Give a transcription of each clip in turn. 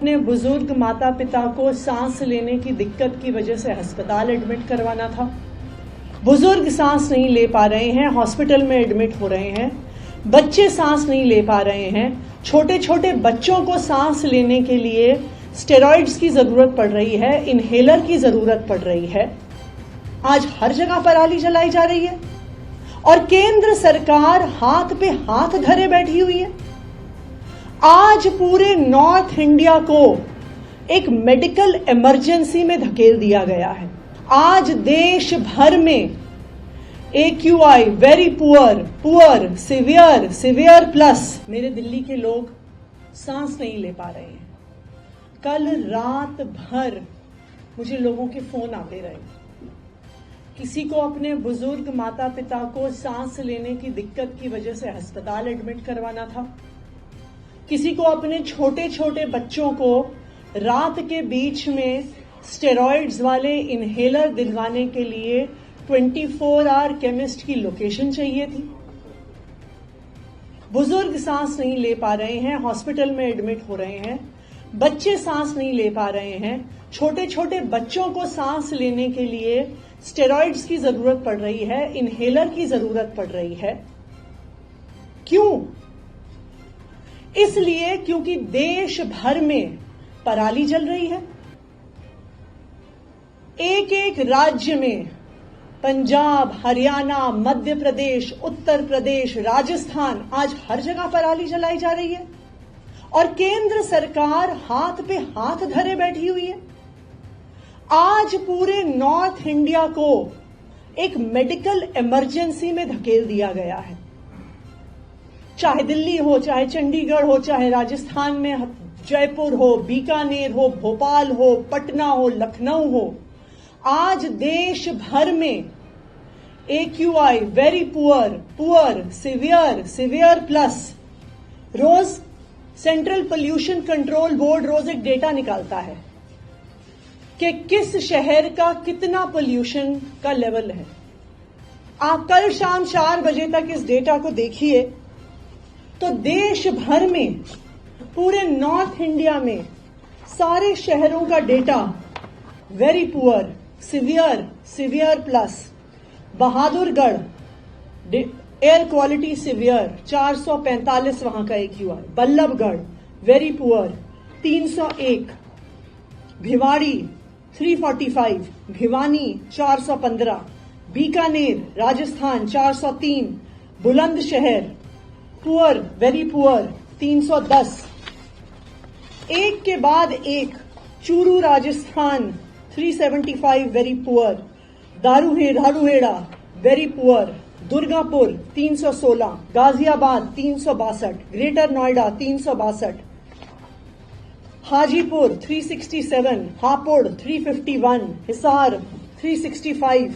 अपने बुजुर्ग माता पिता को सांस लेने की दिक्कत की वजह से अस्पताल एडमिट करवाना था। बुजुर्ग सांस नहीं ले पा रहे हैं, हॉस्पिटल में एडमिट हो रहे हैं। बच्चे सांस नहीं ले पा रहे हैं। छोटे छोटे बच्चों को सांस लेने के लिए स्टेरॉइड्स की जरूरत पड़ रही है, इनहेलर की जरूरत पड़ रही है। आज हर जगह पराली जलाई जा रही है और केंद्र सरकार हाथ पे हाथ धरे बैठी हुई है। आज पूरे नॉर्थ इंडिया को एक मेडिकल इमरजेंसी में धकेल दिया गया है। आज देश भर में AQI very poor, poor, severe, severe plus, मेरे दिल्ली के लोग सांस नहीं ले पा रहे हैं। कल रात भर मुझे लोगों के फोन आते रहे। किसी को अपने बुजुर्ग माता पिता को सांस लेने की दिक्कत की वजह से अस्पताल एडमिट करवाना था। किसी को अपने छोटे छोटे बच्चों को रात के बीच में स्टेरॉइड्स वाले इनहेलर दिलवाने के लिए 24 आवर केमिस्ट की लोकेशन चाहिए थी। बुजुर्ग सांस नहीं ले पा रहे हैं, हॉस्पिटल में एडमिट हो रहे हैं। बच्चे सांस नहीं ले पा रहे हैं। छोटे छोटे बच्चों को सांस लेने के लिए स्टेरॉइड्स की जरूरत पड़ रही है, इनहेलर की जरूरत पड़ रही है। क्यों? इसलिए क्योंकि देश भर में पराली जल रही है। एक एक राज्य में, पंजाब, हरियाणा, मध्य प्रदेश, उत्तर प्रदेश, राजस्थान, आज हर जगह पराली जलाई जा रही है और केंद्र सरकार हाथ पे हाथ धरे बैठी हुई है। आज पूरे नॉर्थ इंडिया को एक मेडिकल इमरजेंसी में धकेल दिया गया है। चाहे दिल्ली हो, चाहे चंडीगढ़ हो, चाहे राजस्थान में जयपुर हो, बीकानेर हो, भोपाल हो, पटना हो, लखनऊ हो, आज देश भर में AQI very poor, poor, severe, severe plus, रोज सेंट्रल पोल्यूशन कंट्रोल बोर्ड रोज एक डेटा निकालता है कि किस शहर का कितना पोल्यूशन का लेवल है। आप कल शाम 4 बजे तक इस डेटा को देखिए तो देश भर में, पूरे नॉर्थ इंडिया में सारे शहरों का data very poor, severe, severe plus, Bahadurgarh air quality severe 445 वहां का AQI, Ballabhgarh very poor 301, Bhiwadi 345, Bhiwani 415, Bikaner Rajasthan 403, Bulandshahr poor, very poor 310, एक के बाद एक, Churu Rajasthan 375 very poor, Dharuhera very poor, Durgapur 316, Ghaziabad 362, greater Noida 362, Hajipur 367, Hapur 351, Hisar 365।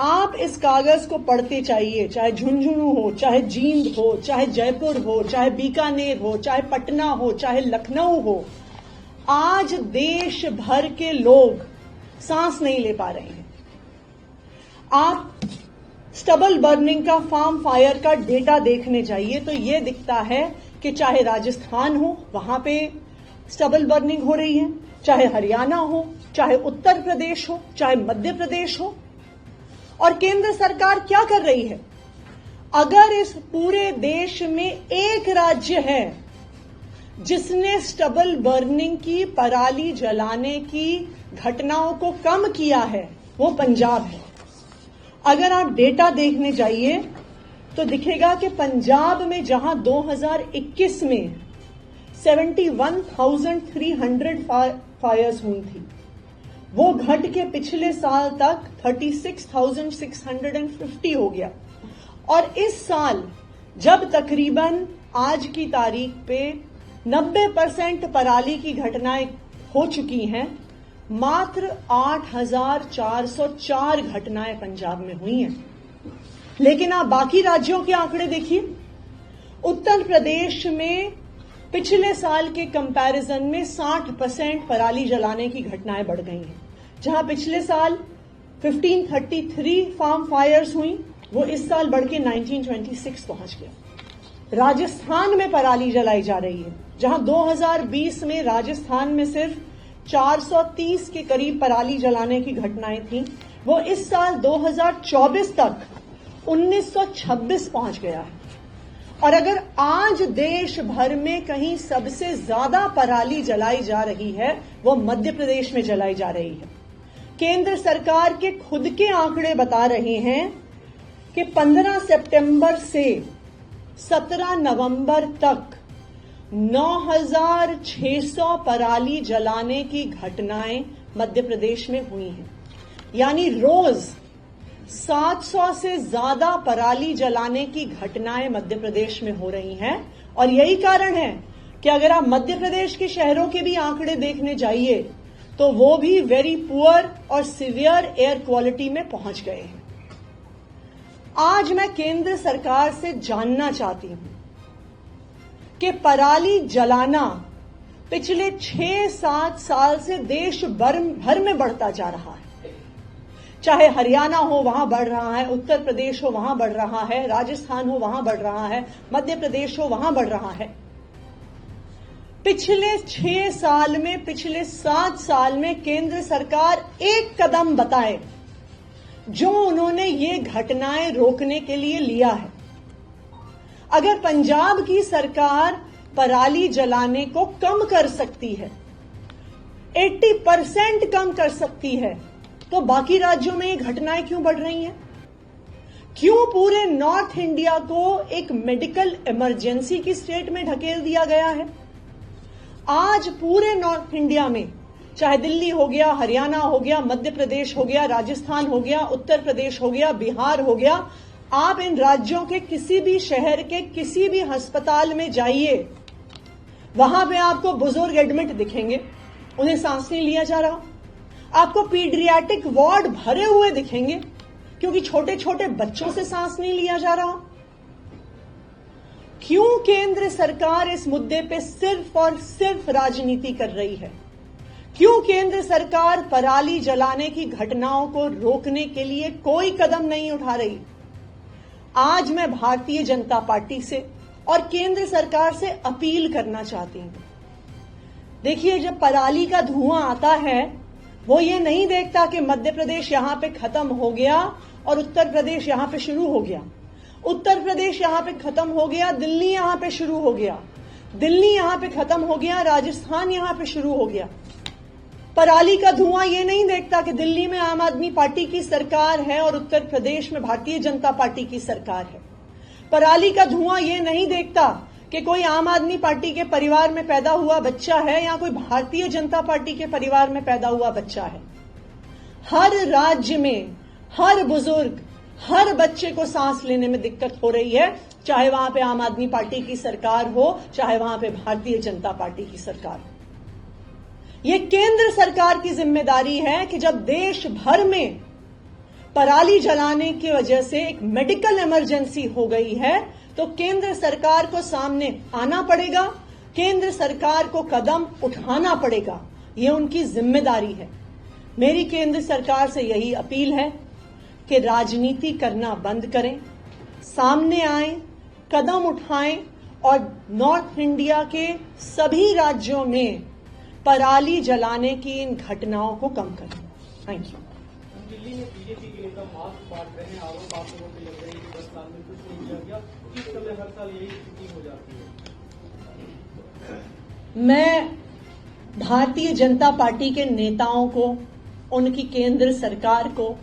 आप इस कागज को पढ़ते चाहिए, चाहे झुंझुनू हो, चाहे जींद हो, चाहे जयपुर हो, चाहे बीकानेर हो, चाहे पटना हो, चाहे लखनऊ हो। आज देश भर के लोग सांस नहीं ले पा रहे हैं। आप स्टबल बर्निंग का, फार्म फायर का डेटा देखने चाहिए तो ये दिखता है कि चाहे राजस्थान हो, वहां पे स्टबल बर्निंग हो रही है, चाहे हरियाणा हो, चाहे उत्तर प्रदेश हो, चाहे मध्य प्रदेश हो। और केंद्र सरकार क्या कर रही है? अगर इस पूरे देश में एक राज्य है जिसने स्टबल बर्निंग की, पराली जलाने की घटनाओं को कम किया है, वो पंजाब है। अगर आप डेटा देखने जाइए तो दिखेगा कि पंजाब में जहां 2021 में 71,300 फायर्स हुई थी, वो घट के पिछले साल तक 36,650 हो गया। और इस साल जब तकरीबन आज की तारीख पे 90% पराली की घटनाएं हो चुकी हैं, मात्र 8,404 घटनाएं पंजाब में हुई हैं। लेकिन आप बाकी राज्यों के आंकड़े देखिए। उत्तर प्रदेश में पिछले साल के कंपैरिजन में 60% पराली जलाने की घटनाएं बढ़ गई हैं। जहां पिछले साल 1533 फार्म फायर्स हुई, वो इस साल बढ़ के 1926 पहुंच गया। राजस्थान में पराली जलाई जा रही है, जहां 2020 में राजस्थान में सिर्फ 430 के करीब पराली जलाने की घटनाएं थीं, वो इस साल 2024 तक 1926 पहुंच गया है। और अगर आज देश भर में कहीं सबसे ज्यादा पराली जलाई जा रही है, वो मध्य प्रदेश में जलाई जा रही है। केंद्र सरकार के खुद के आंकड़े बता रहे हैं कि 15 सितंबर से 17 नवंबर तक 9,600 पराली जलाने की घटनाएं मध्य प्रदेश में हुई हैं। यानी रोज 700 से ज्यादा पराली जलाने की घटनाएं मध्य प्रदेश में हो रही हैं। और यही कारण है कि अगर आप मध्य प्रदेश के शहरों के भी आंकड़े देखने जाइए तो वो भी वेरी पुअर और सिवियर एयर क्वालिटी में पहुंच गए हैं। आज मैं केंद्र सरकार से जानना चाहती हूं कि पराली जलाना पिछले 6-7 साल से देश भर में बढ़ता जा रहा है। चाहे हरियाणा हो वहां बढ़ रहा है, उत्तर प्रदेश हो वहां बढ़ रहा है, राजस्थान हो वहां बढ़ रहा है, मध्य प्रदेश हो वहां बढ़ रहा है। पिछले 6 साल में, पिछले 7 साल में केंद्र सरकार एक कदम बताए जो उन्होंने ये घटनाएं रोकने के लिए लिया है। अगर पंजाब की सरकार पराली जलाने को कम कर सकती है, 80% कम कर सकती है, तो बाकी राज्यों में ये घटनाएं क्यों बढ़ रही हैं? क्यों पूरे नॉर्थ इंडिया को एक मेडिकल इमरजेंसी की स्टेट में ढकेल दिया गया है? आज पूरे नॉर्थ इंडिया में, चाहे दिल्ली हो गया, हरियाणा हो गया, मध्य प्रदेश हो गया, राजस्थान हो गया, उत्तर प्रदेश हो गया, बिहार हो गया, आप इन राज्यों के किसी भी शहर के किसी भी अस्पताल में जाइए, वहां पे आपको बुजुर्ग एडमिट दिखेंगे, उन्हें सांस नहीं लिया जा रहा। आपको पीडियाट्रिक वार्ड भरे हुए दिखेंगे क्योंकि छोटे छोटे बच्चों से सांस नहीं लिया जा रहा। क्यों केंद्र सरकार इस मुद्दे पे सिर्फ और सिर्फ राजनीति कर रही है? क्यों केंद्र सरकार पराली जलाने की घटनाओं को रोकने के लिए कोई कदम नहीं उठा रही? आज मैं भारतीय जनता पार्टी से और केंद्र सरकार से अपील करना चाहती हूं। देखिए, जब पराली का धुआं आता है, वो ये नहीं देखता कि मध्य प्रदेश यहां पे खत्म हो गया और उत्तर प्रदेश यहां पे शुरू हो गया, उत्तर प्रदेश यहां पे खत्म हो गया, दिल्ली यहां पे शुरू हो गया, दिल्ली यहां पे खत्म हो गया, राजस्थान यहां पे शुरू हो गया। पराली का धुआं ये नहीं देखता कि दिल्ली में आम आदमी पार्टी की सरकार है और उत्तर प्रदेश में भारतीय जनता पार्टी की सरकार है। पराली का धुआं ये नहीं देखता कि कोई आम आदमी पार्टी के परिवार में पैदा हुआ बच्चा है या कोई भारतीय जनता पार्टी के परिवार में पैदा हुआ बच्चा है। हर राज्य में हर बुजुर्ग, हर बच्चे को सांस लेने में दिक्कत हो रही है, चाहे वहां पे आम आदमी पार्टी की सरकार हो, चाहे वहां पे भारतीय जनता पार्टी की सरकार हो। ये केंद्र सरकार की जिम्मेदारी है कि जब देश भर में पराली जलाने की वजह से एक मेडिकल इमरजेंसी हो गई है, तो केंद्र सरकार को सामने आना पड़ेगा, केंद्र सरकार को कदम उठाना पड़ेगा। ये उनकी जिम्मेदारी है। मेरी केंद्र सरकार से यही अपील है कि राजनीति करना बंद करें, सामने आएं, कदम उठाएं और नॉर्थ इंडिया के सभी राज्यों में पराली जलाने की इन घटनाओं को कम करें। Thank you. दिल्ली में बीजेपी के नेता मास्क बांट रहे हैं, आरोप आप लोगों पे लग रहे हैं कि 10 साल में कुछ नहीं किया गया, इस समय हर साल यही स्थिति हो जाती है। मैं भारतीय जनता पार्टी के नेताओं को, उनकी केंद्र सरकार को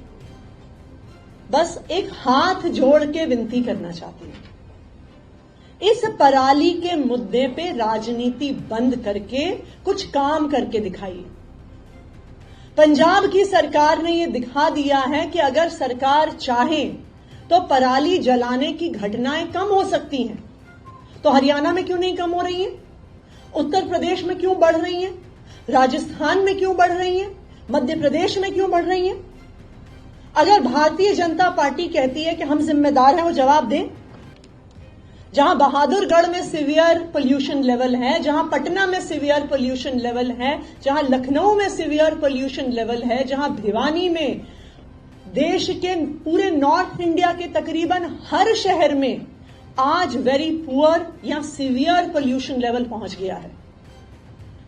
बस एक हाथ जोड़ के विनती करना चाहती हूं, इस पराली के मुद्दे पे राजनीति बंद करके कुछ काम करके दिखाइए। पंजाब की सरकार ने यह दिखा दिया है कि अगर सरकार चाहे तो पराली जलाने की घटनाएं कम हो सकती हैं। तो हरियाणा में क्यों नहीं कम हो रही हैं? उत्तर प्रदेश में क्यों बढ़ रही हैं? राजस्थान में क्यों बढ़ रही हैं? मध्य प्रदेश में क्यों बढ़ रही हैं? अगर भारतीय जनता पार्टी कहती है कि हम जिम्मेदार हैं, वो जवाब दें। जहां बहादुरगढ़ में सीवियर पोल्यूशन लेवल है, जहां पटना में सीवियर पोल्यूशन लेवल है, जहां लखनऊ में सीवियर पोल्यूशन लेवल है, जहां भिवानी में, देश के पूरे नॉर्थ इंडिया के तकरीबन हर शहर में आज वेरी पुअर या सीवियर पोल्यूशन लेवल पहुंच गया है।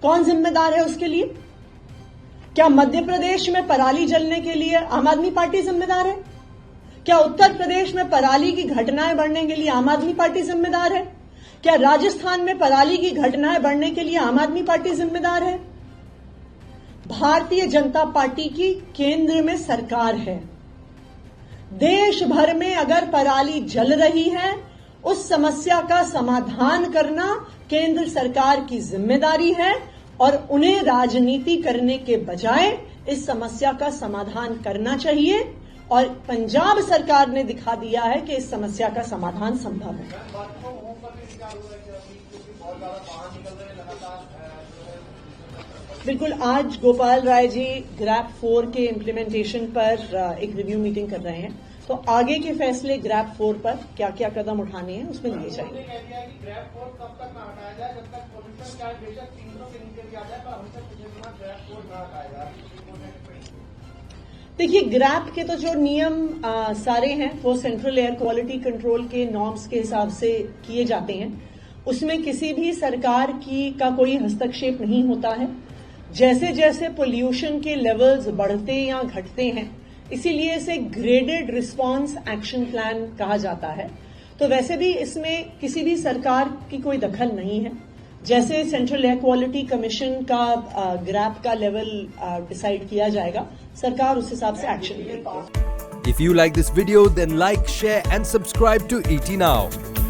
कौन जिम्मेदार है उसके लिए? क्या मध्य प्रदेश में पराली जलने के लिए आम आदमी पार्टी जिम्मेदार है? क्या उत्तर प्रदेश में पराली की घटनाएं बढ़ने के लिए आम आदमी पार्टी जिम्मेदार है? क्या राजस्थान में पराली की घटनाएं बढ़ने के लिए आम आदमी पार्टी जिम्मेदार है? भारतीय जनता पार्टी की केंद्र में सरकार है। देश भर में अगर पराली जल रही है, उस समस्या का समाधान करना केंद्र सरकार की जिम्मेदारी है और उन्हें राजनीति करने के बजाय इस समस्या का समाधान करना चाहिए। और पंजाब सरकार ने दिखा दिया है कि इस समस्या का समाधान संभव है। बिल्कुल, आज गोपाल राय जी ग्रैप 4 के इम्प्लीमेंटेशन पर एक रिव्यू मीटिंग कर रहे हैं, तो आगे के फैसले ग्रैप 4 पर क्या क्या कदम उठाने हैं उसमें लिए जाएंगे। ग्रैप 4 तब तक ना हटाया जाए जब तक पोल्यूशन चार्ज बेशक 300 के नीचे भी आ जाए, पर हमसे कुछ दिनों ग्रैप 4 ना हटाया जाए। देखिए, ग्रैप के तो जो नियम सारे हैं वो सेंट्रल एयर क्वालिटी कंट्रोल के नॉर्म्स के हिसाब से किए जाते हैं। उसमें किसी भी सरकार का कोई हस्तक्षेप नहीं होता है। जैसे जैसे पोल्यूशन के लेवल्स बढ़ते या घटते हैं, इसीलिए इसे ग्रेडेड रिस्पांस एक्शन प्लान कहा जाता है। तो वैसे भी इसमें किसी भी सरकार की कोई दखल नहीं है। जैसे सेंट्रल एयर क्वालिटी कमीशन का ग्रैप का लेवल डिसाइड किया जाएगा, सरकार उस हिसाब से एक्शन लेगी। If you like this video, then like, share and subscribe to ET Now.